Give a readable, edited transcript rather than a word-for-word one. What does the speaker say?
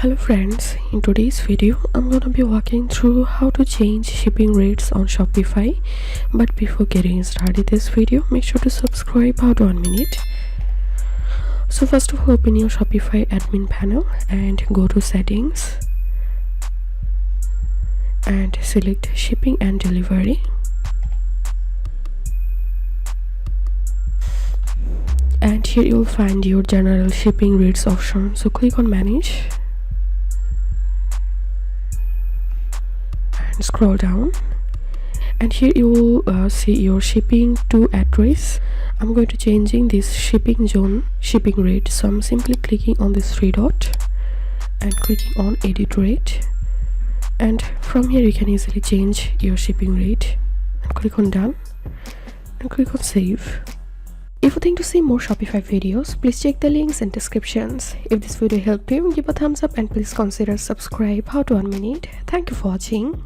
Hello friends, in today's video I'm gonna be walking through how to change shipping rates on Shopify. But before getting started this video, make sure to subscribe about 1 minute. So first of all, open your Shopify admin panel and go to settings and select shipping and delivery. And here you'll find your general shipping rates option, so click on manage and scroll down, and here you will see your shipping to address. I'm going to changing this shipping zone shipping rate, so I'm simply clicking on this three dot and clicking on edit rate, and from here you can easily change your shipping rate and click on done and click on save. If you think to see more Shopify videos, please check the links in descriptions. If this video helped you, give a thumbs up and please consider subscribe. How to 1 minute. Thank you for watching.